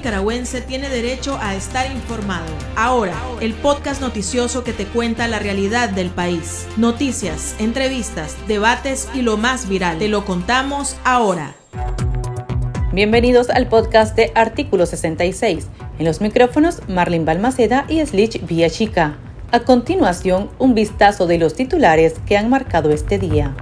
nicaragüense tiene derecho a estar informado. Ahora, el podcast noticioso que te cuenta la realidad del país. Noticias, entrevistas, debates y lo más viral. Te lo contamos ahora. Bienvenidos al podcast de Artículo 66. En los micrófonos, Marlene Balmaceda y Slich Villachica. A continuación, un vistazo de los titulares que han marcado este día.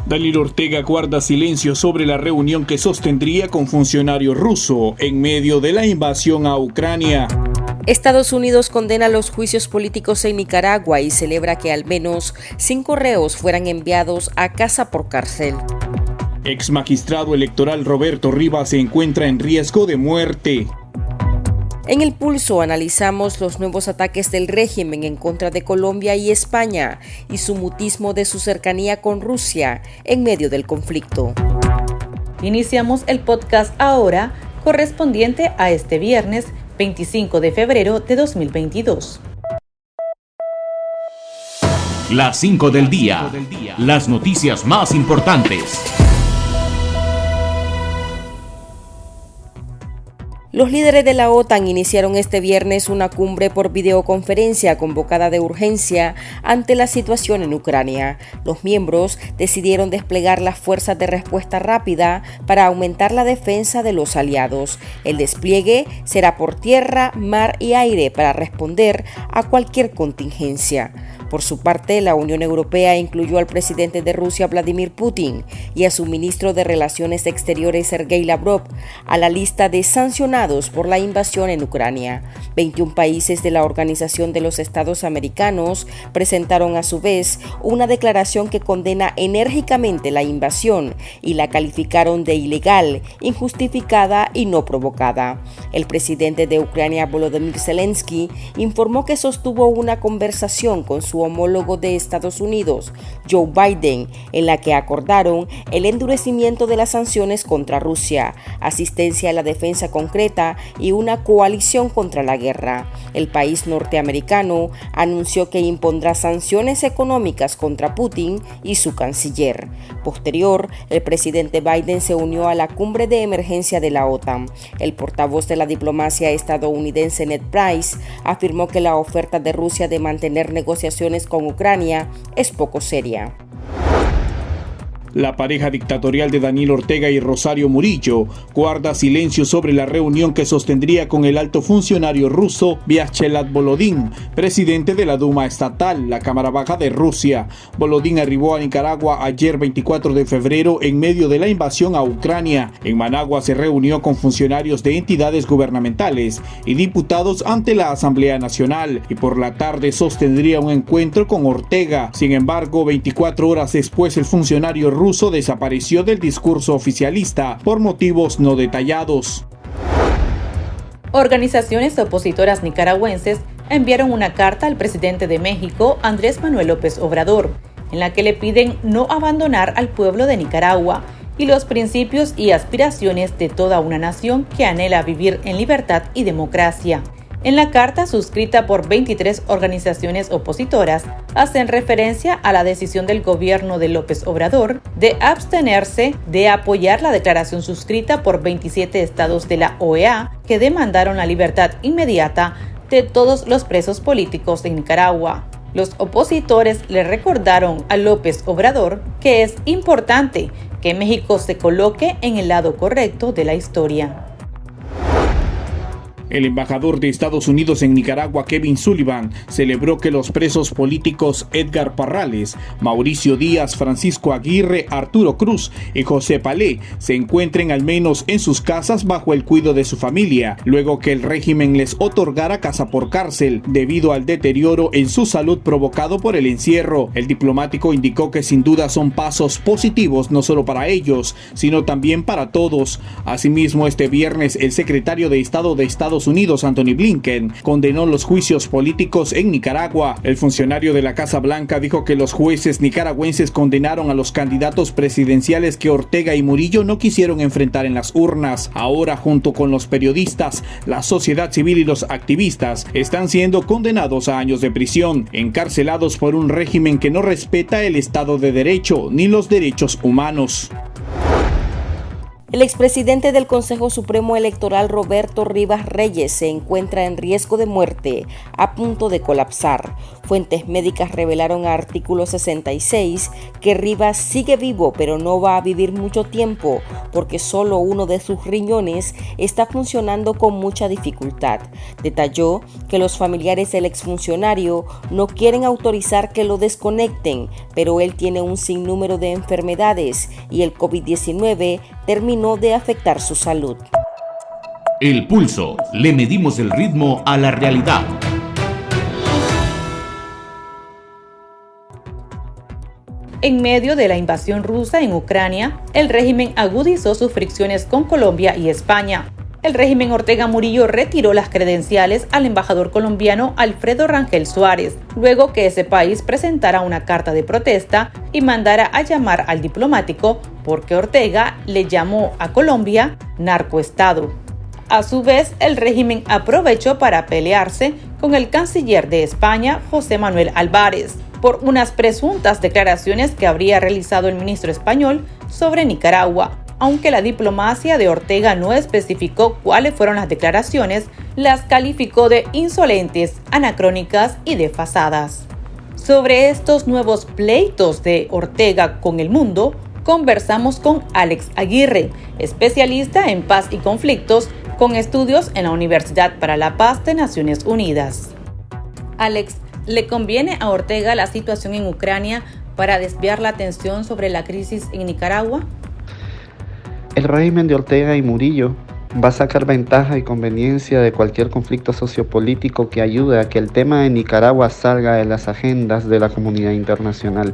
Daniel Ortega guarda silencio sobre la reunión que sostendría con funcionario ruso en medio de la invasión a Ucrania. Estados Unidos condena los juicios políticos en Nicaragua y celebra que al menos 5 reos fueran enviados a casa por cárcel. Ex magistrado electoral Roberto Rivas se encuentra en riesgo de muerte. En El Pulso analizamos los nuevos ataques del régimen en contra de Colombia y España y su mutismo de su cercanía con Rusia en medio del conflicto. Iniciamos el podcast ahora, correspondiente a este viernes 25 de febrero de 2022. Las 5 del día. Las noticias más importantes. Los líderes de la OTAN iniciaron este viernes una cumbre por videoconferencia convocada de urgencia ante la situación en Ucrania. Los miembros decidieron desplegar las fuerzas de respuesta rápida para aumentar la defensa de los aliados. El despliegue será por tierra, mar y aire para responder a cualquier contingencia. Por su parte, la Unión Europea incluyó al presidente de Rusia, Vladimir Putin, y a su ministro de Relaciones Exteriores, Sergei Lavrov, a la lista de sancionados por la invasión en Ucrania. 21 países de la Organización de los Estados Americanos presentaron a su vez una declaración que condena enérgicamente la invasión y la calificaron de ilegal, injustificada y no provocada. El presidente de Ucrania, Volodymyr Zelensky, informó que sostuvo una conversación con su homólogo de Estados Unidos, Joe Biden, en la que acordaron el endurecimiento de las sanciones contra Rusia, asistencia a la defensa concreta y una coalición contra la guerra. El país norteamericano anunció que impondrá sanciones económicas contra Putin y su canciller. Posterior, el presidente Biden se unió a la cumbre de emergencia de la OTAN. El portavoz de la diplomacia estadounidense, Ned Price, afirmó que la oferta de Rusia de mantener negociaciones con Ucrania es poco seria. La pareja dictatorial de Daniel Ortega y Rosario Murillo guarda silencio sobre la reunión que sostendría con el alto funcionario ruso Vyacheslav Volodin, presidente de la Duma Estatal, la Cámara Baja de Rusia. Volodin arribó a Nicaragua ayer 24 de febrero en medio de la invasión a Ucrania. En Managua se reunió con funcionarios de entidades gubernamentales y diputados ante la Asamblea Nacional y por la tarde sostendría un encuentro con Ortega. Sin embargo, 24 horas después el funcionario ruso desapareció del discurso oficialista por motivos no detallados. Organizaciones opositoras nicaragüenses enviaron una carta al presidente de México, Andrés Manuel López Obrador, en la que le piden no abandonar al pueblo de Nicaragua y los principios y aspiraciones de toda una nación que anhela vivir en libertad y democracia. En la carta, suscrita por 23 organizaciones opositoras, hacen referencia a la decisión del gobierno de López Obrador de abstenerse de apoyar la declaración suscrita por 27 estados de la OEA que demandaron la libertad inmediata de todos los presos políticos de Nicaragua. Los opositores le recordaron a López Obrador que es importante que México se coloque en el lado correcto de la historia. El embajador de Estados Unidos en Nicaragua, Kevin Sullivan, celebró que los presos políticos Edgar Parrales, Mauricio Díaz, Francisco Aguirre, Arturo Cruz y José Palé se encuentren al menos en sus casas bajo el cuidado de su familia, luego que el régimen les otorgara casa por cárcel debido al deterioro en su salud provocado por el encierro. El diplomático indicó que sin duda son pasos positivos no solo para ellos, sino también para todos. Asimismo, este viernes el secretario de Estado de Estados Unidos, Anthony Blinken, condenó los juicios políticos en Nicaragua. El funcionario de la Casa Blanca dijo que los jueces nicaragüenses condenaron a los candidatos presidenciales que Ortega y Murillo no quisieron enfrentar en las urnas. Ahora, junto con los periodistas, la sociedad civil y los activistas, están siendo condenados a años de prisión, encarcelados por un régimen que no respeta el Estado de Derecho ni los derechos humanos. El expresidente del Consejo Supremo Electoral, Roberto Rivas Reyes, se encuentra en riesgo de muerte, a punto de colapsar. Fuentes médicas revelaron a Artículo 66 que Rivas sigue vivo, pero no va a vivir mucho tiempo, porque solo uno de sus riñones está funcionando con mucha dificultad. Detalló que los familiares del exfuncionario no quieren autorizar que lo desconecten, pero él tiene un sinnúmero de enfermedades y el COVID-19 terminó de afectar su salud. El Pulso. Le medimos el ritmo a la realidad. En medio de la invasión rusa en Ucrania, el régimen agudizó sus fricciones con Colombia y España. El régimen Ortega Murillo retiró las credenciales al embajador colombiano Alfredo Rangel Suárez, luego que ese país presentara una carta de protesta y mandara a llamar al diplomático porque Ortega le llamó a Colombia narcoestado. A su vez, el régimen aprovechó para pelearse con el canciller de España, José Manuel Álvarez, por unas presuntas declaraciones que habría realizado el ministro español sobre Nicaragua. Aunque la diplomacia de Ortega no especificó cuáles fueron las declaraciones, las calificó de insolentes, anacrónicas y desfasadas. Sobre estos nuevos pleitos de Ortega con el mundo, conversamos con Alex Aguirre, especialista en paz y conflictos, con estudios en la Universidad para la Paz de Naciones Unidas. Alex, ¿le conviene a Ortega la situación en Ucrania para desviar la atención sobre la crisis en Nicaragua? El régimen de Ortega y Murillo va a sacar ventaja y conveniencia de cualquier conflicto sociopolítico que ayude a que el tema de Nicaragua salga de las agendas de la comunidad internacional.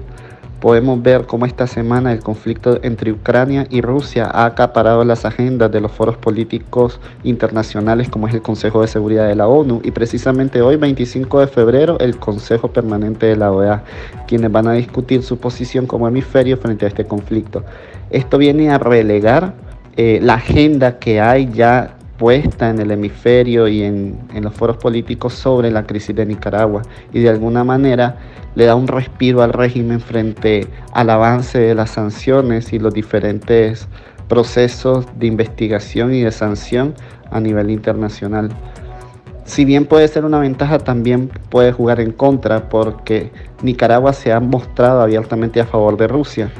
Podemos ver cómo esta semana el conflicto entre Ucrania y Rusia ha acaparado las agendas de los foros políticos internacionales como es el Consejo de Seguridad de la ONU y precisamente hoy, 25 de febrero, el Consejo Permanente de la OEA, quienes van a discutir su posición como hemisferio frente a este conflicto. Esto viene a relegar la agenda que hay ya puesta en el hemisferio y en los foros políticos sobre la crisis de Nicaragua y de alguna manera le da un respiro al régimen frente al avance de las sanciones y los diferentes procesos de investigación y de sanción a nivel internacional. Si bien puede ser una ventaja, también puede jugar en contra porque Nicaragua se ha mostrado abiertamente a favor de Rusia.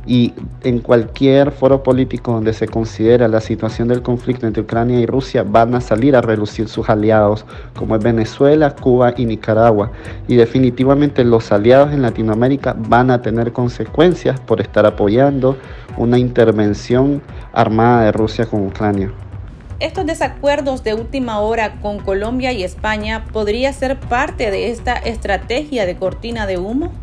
Y en cualquier foro político donde se considera la situación del conflicto entre Ucrania y Rusia van a salir a relucir sus aliados, como es Venezuela, Cuba y Nicaragua. Y definitivamente los aliados en Latinoamérica van a tener consecuencias por estar apoyando una intervención armada de Rusia con Ucrania. ¿Estos desacuerdos de última hora con Colombia y España podría ser parte de esta estrategia de cortina de humo?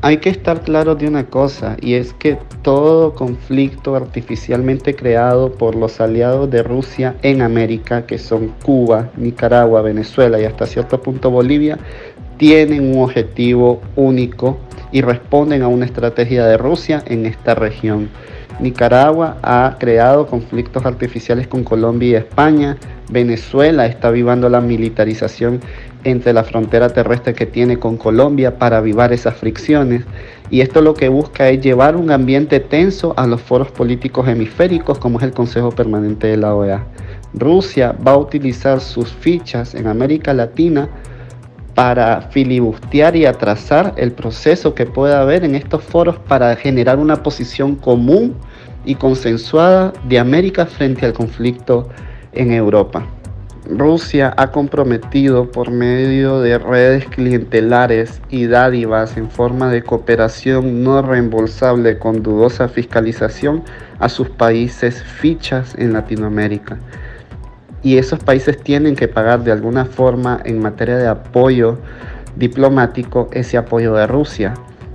Hay que estar claros de una cosa, y es que todo conflicto artificialmente creado por los aliados de Rusia en América, que son Cuba, Nicaragua, Venezuela y hasta cierto punto Bolivia, tienen un objetivo único y responden a una estrategia de Rusia en esta región. Nicaragua ha creado conflictos artificiales con Colombia y España. Venezuela está avivando la militarización entre la frontera terrestre que tiene con Colombia para avivar esas fricciones. Y esto lo que busca es llevar un ambiente tenso a los foros políticos hemisféricos como es el Consejo Permanente de la OEA. Rusia va a utilizar sus fichas en América Latina para filibustear y atrasar el proceso que pueda haber en estos foros para generar una posición común y consensuada de América frente al conflicto en Europa. Rusia ha comprometido por medio de redes clientelares y dádivas en forma de cooperación no reembolsable con dudosa fiscalización a sus países fichas en Latinoamérica. Y esos países tienen que pagar de alguna forma en materia de apoyo diplomático ese apoyo de Rusia.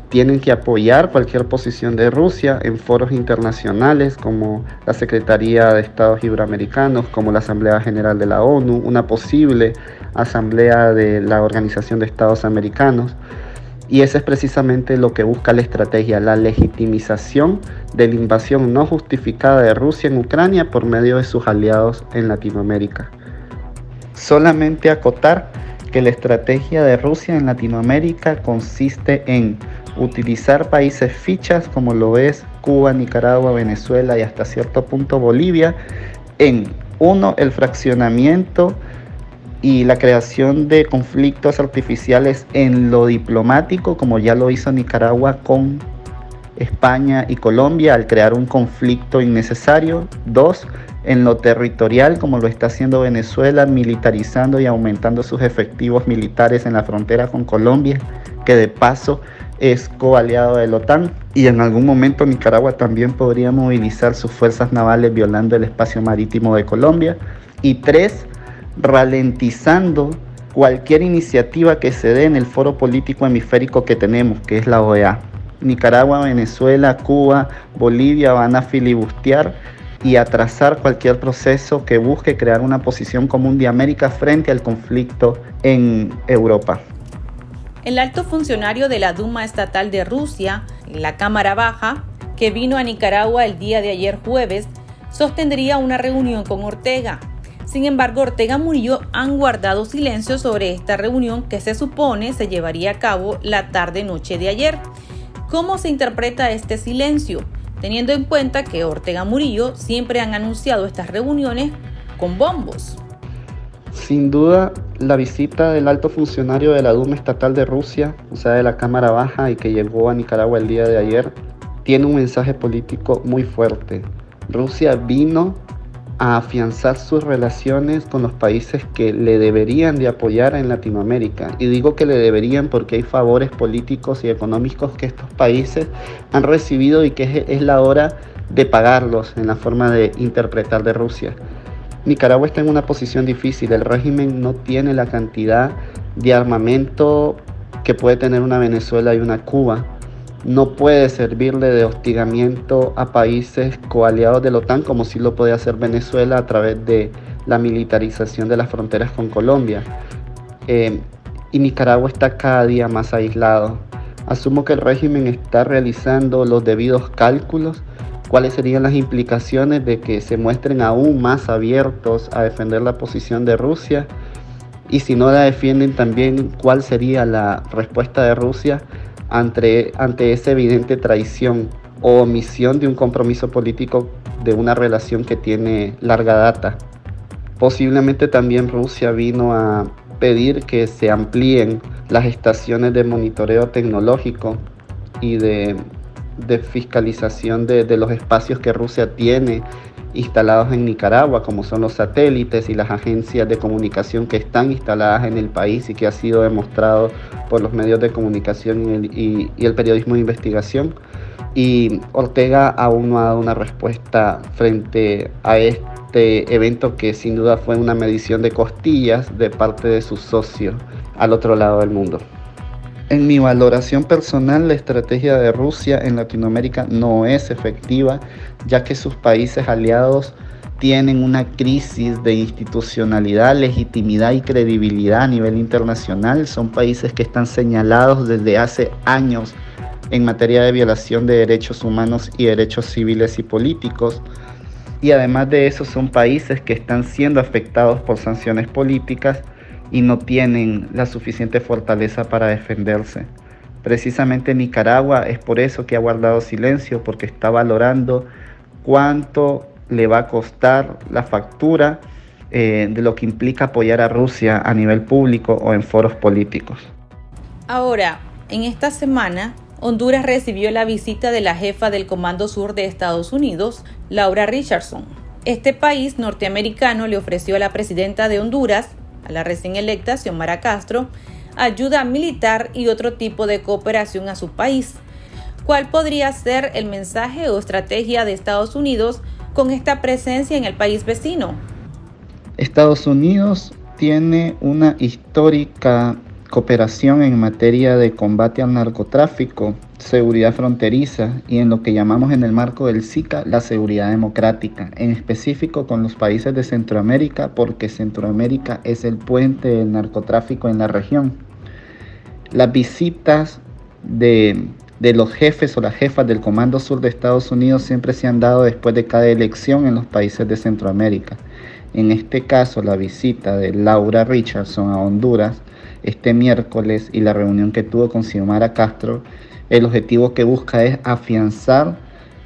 Tienen que apoyar cualquier posición de Rusia en foros internacionales como la Secretaría de Estados Iberoamericanos, como la Asamblea General de la ONU, una posible asamblea de la Organización de Estados Americanos. Y eso es precisamente lo que busca la estrategia, la legitimización de la invasión no justificada de Rusia en Ucrania por medio de sus aliados en Latinoamérica. Solamente acotar que la estrategia de Rusia en Latinoamérica consiste en utilizar países fichas como lo es Cuba, Nicaragua, Venezuela y hasta cierto punto Bolivia, en uno, el fraccionamiento y la creación de conflictos artificiales en lo diplomático, como ya lo hizo Nicaragua con España y Colombia al crear un conflicto innecesario. 2, en lo territorial, como lo está haciendo Venezuela, militarizando y aumentando sus efectivos militares en la frontera con Colombia, que de paso es coaliado de la OTAN. Y en algún momento Nicaragua también podría movilizar sus fuerzas navales violando el espacio marítimo de Colombia. Y 3, ralentizando cualquier iniciativa que se dé en el foro político hemisférico que tenemos, que es la OEA. Nicaragua, Venezuela, Cuba, Bolivia van a filibustear y atrasar cualquier proceso que busque crear una posición común de América frente al conflicto en Europa. El alto funcionario de la Duma Estatal de Rusia, la Cámara Baja, que vino a Nicaragua el día de ayer jueves, sostendría una reunión con Ortega. Sin embargo, Ortega y Murillo han guardado silencio sobre esta reunión que se supone se llevaría a cabo la tarde-noche de ayer. ¿Cómo se interpreta este silencio? Teniendo en cuenta que Ortega y Murillo siempre han anunciado estas reuniones con bombos. Sin duda, la visita del alto funcionario de la Duma Estatal de Rusia, o sea, de la Cámara Baja, y que llegó a Nicaragua el día de ayer, tiene un mensaje político muy fuerte. Rusia vino a afianzar sus relaciones con los países que le deberían de apoyar en Latinoamérica. Y digo que le deberían porque hay favores políticos y económicos que estos países han recibido y que es la hora de pagarlos en la forma de interpretar de Rusia. Nicaragua está en una posición difícil. El régimen no tiene la cantidad de armamento que puede tener una Venezuela y una Cuba. No puede servirle de hostigamiento a países coaliados de la OTAN como sí lo puede hacer Venezuela a través de la militarización de las fronteras con Colombia. Y Nicaragua está cada día más aislado. Asumo que el régimen está realizando los debidos cálculos. ¿Cuáles serían las implicaciones de que se muestren aún más abiertos a defender la posición de Rusia? Y si no la defienden también, ¿cuál sería la respuesta de Rusia ante esa evidente traición o omisión de un compromiso político de una relación que tiene larga data? Posiblemente también Rusia vino a pedir que se amplíen las estaciones de monitoreo tecnológico y de fiscalización de los espacios que Rusia tiene instalados en Nicaragua, como son los satélites y las agencias de comunicación que están instaladas en el país y que ha sido demostrado por los medios de comunicación y el periodismo de investigación. Y Ortega aún no ha dado una respuesta frente a este evento que sin duda fue una medición de costillas de parte de sus socios al otro lado del mundo. En mi valoración personal, la estrategia de Rusia en Latinoamérica no es efectiva, ya que sus países aliados tienen una crisis de institucionalidad, legitimidad y credibilidad a nivel internacional. Son países que están señalados desde hace años en materia de violación de derechos humanos y derechos civiles y políticos. Y además de eso, son países que están siendo afectados por sanciones políticas y no tienen la suficiente fortaleza para defenderse. Precisamente Nicaragua es por eso que ha guardado silencio, porque está valorando cuánto le va a costar la factura de lo que implica apoyar a Rusia a nivel público o en foros políticos. Ahora, en esta semana, Honduras recibió la visita de la jefa del Comando Sur de Estados Unidos, Laura Richardson. Este país norteamericano le ofreció a la presidenta de Honduras, a la recién electa Xiomara Castro, ayuda militar y otro tipo de cooperación a su país. ¿Cuál podría ser el mensaje o estrategia de Estados Unidos con esta presencia en el país vecino? Estados Unidos tiene una histórica cooperación en materia de combate al narcotráfico, seguridad fronteriza y en lo que llamamos en el marco del SICA la seguridad democrática, en específico con los países de Centroamérica, porque Centroamérica es el puente del narcotráfico en la región. Las visitas de los jefes o las jefas del Comando Sur de Estados Unidos siempre se han dado después de cada elección en los países de Centroamérica. En este caso, la visita de Laura Richardson a Honduras este miércoles y la reunión que tuvo con Xiomara Castro, el objetivo que busca es afianzar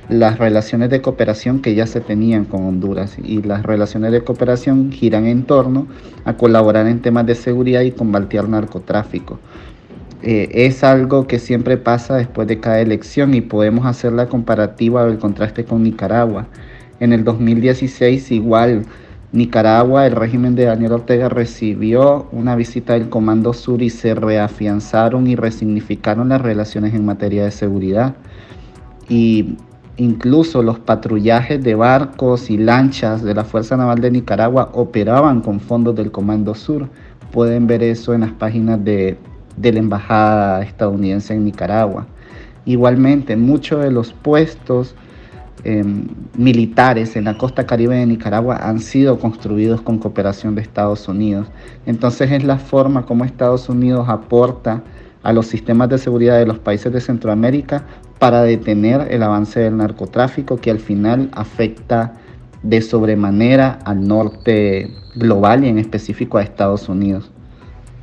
las relaciones de cooperación que ya se tenían con Honduras, y las relaciones de cooperación giran en torno a colaborar en temas de seguridad y combatir el narcotráfico. Es algo que siempre pasa después de cada elección y podemos hacer la comparativa o el contraste con Nicaragua. En el 2016 igual Nicaragua, el régimen de Daniel Ortega recibió una visita del Comando Sur y se reafianzaron y resignificaron las relaciones en materia de seguridad. Y incluso los patrullajes de barcos y lanchas de la Fuerza Naval de Nicaragua operaban con fondos del Comando Sur. Pueden ver eso en las páginas de la Embajada estadounidense en Nicaragua. Igualmente, muchos de los puestos militares en la costa caribe de Nicaragua han sido construidos con cooperación de Estados Unidos. Entonces es la forma como Estados Unidos aporta a los sistemas de seguridad de los países de Centroamérica para detener el avance del narcotráfico, que al final afecta de sobremanera al norte global y en específico a Estados Unidos.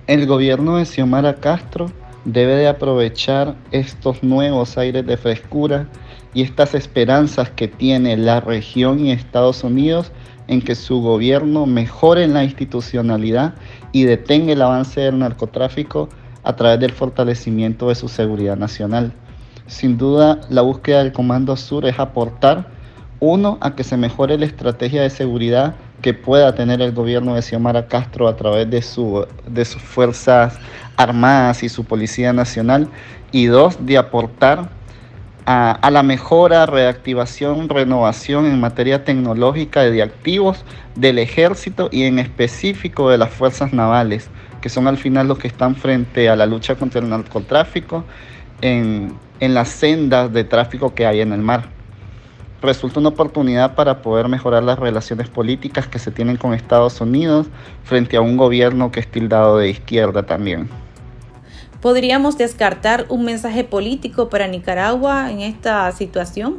El gobierno de Xiomara Castro debe de aprovechar estos nuevos aires de frescura y estas esperanzas que tiene la región y Estados Unidos en que su gobierno mejore en la institucionalidad y detenga el avance del narcotráfico a través del fortalecimiento de su seguridad nacional. Sin duda, la búsqueda del Comando Sur es aportar, uno, a que se mejore la estrategia de seguridad que pueda tener el gobierno de Xiomara Castro a través de sus fuerzas armadas y su Policía Nacional, y dos, de aportar a la mejora, reactivación, renovación en materia tecnológica de activos del ejército y en específico de las fuerzas navales, que son al final los que están frente a la lucha contra el narcotráfico en las sendas de tráfico que hay en el mar. Resulta una oportunidad para poder mejorar las relaciones políticas que se tienen con Estados Unidos frente a un gobierno que es tildado de izquierda también. ¿Podríamos descartar un mensaje político para Nicaragua en esta situación?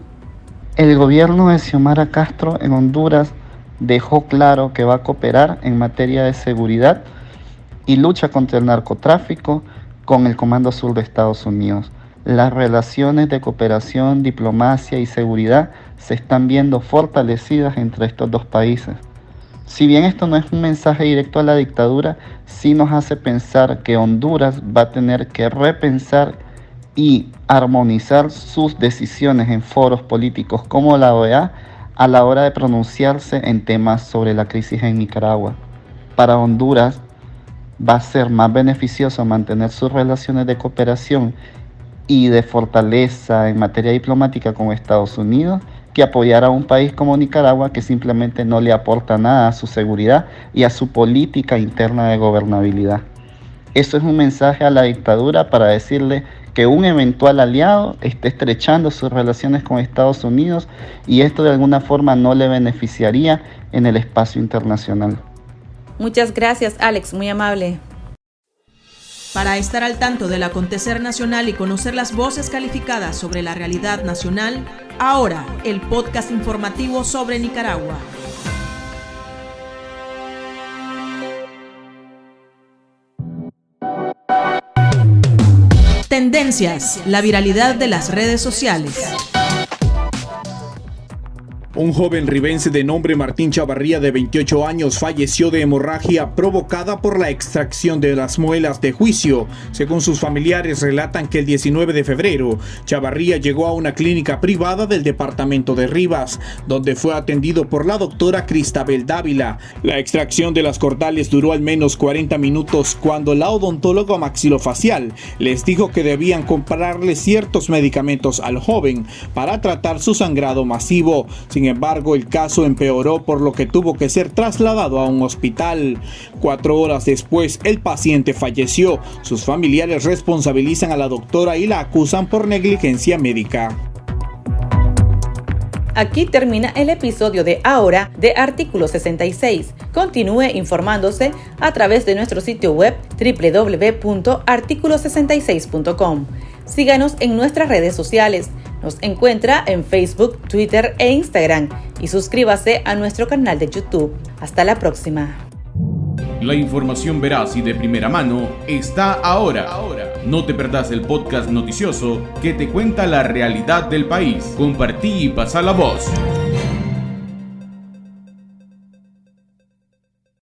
El gobierno de Xiomara Castro en Honduras dejó claro que va a cooperar en materia de seguridad y lucha contra el narcotráfico con el Comando Sur de Estados Unidos. Las relaciones de cooperación, diplomacia y seguridad se están viendo fortalecidas entre estos dos países. Si bien esto no es un mensaje directo a la dictadura, sí nos hace pensar que Honduras va a tener que repensar y armonizar sus decisiones en foros políticos como la OEA a la hora de pronunciarse en temas sobre la crisis en Nicaragua. Para Honduras va a ser más beneficioso mantener sus relaciones de cooperación y de fortaleza en materia diplomática con Estados Unidos que apoyar a un país como Nicaragua que simplemente no le aporta nada a su seguridad y a su política interna de gobernabilidad. Eso es un mensaje a la dictadura para decirle que un eventual aliado esté estrechando sus relaciones con Estados Unidos y esto de alguna forma no le beneficiaría en el espacio internacional. Muchas gracias, Alex, muy amable. Para estar al tanto del acontecer nacional y conocer las voces calificadas sobre la realidad nacional, ahora el podcast informativo sobre Nicaragua. Tendencias, la viralidad de las redes sociales. Un joven ribense de nombre Martín Chavarría, de 28 años, falleció de hemorragia provocada por la extracción de las muelas de juicio. Según sus familiares, relatan que el 19 de febrero, Chavarría llegó a una clínica privada del departamento de Rivas, donde fue atendido por la doctora Cristabel Dávila. La extracción de las cordales duró al menos 40 minutos cuando la odontóloga maxilofacial les dijo que debían comprarle ciertos medicamentos al joven para tratar su sangrado masivo. Sin embargo, el caso empeoró, por lo que tuvo que ser trasladado a un hospital. 4 horas después, el paciente falleció. Sus familiares responsabilizan a la doctora y la acusan por negligencia médica. Aquí termina el episodio de ahora de Artículo 66. Continúe informándose a través de nuestro sitio web www.articulo66.com. Síganos en nuestras redes sociales. Nos encuentra en Facebook, Twitter e Instagram y suscríbase a nuestro canal de YouTube. Hasta la próxima. La información veraz y de primera mano está ahora. No te perdás el podcast noticioso que te cuenta la realidad del país. Compartí y pasa la voz.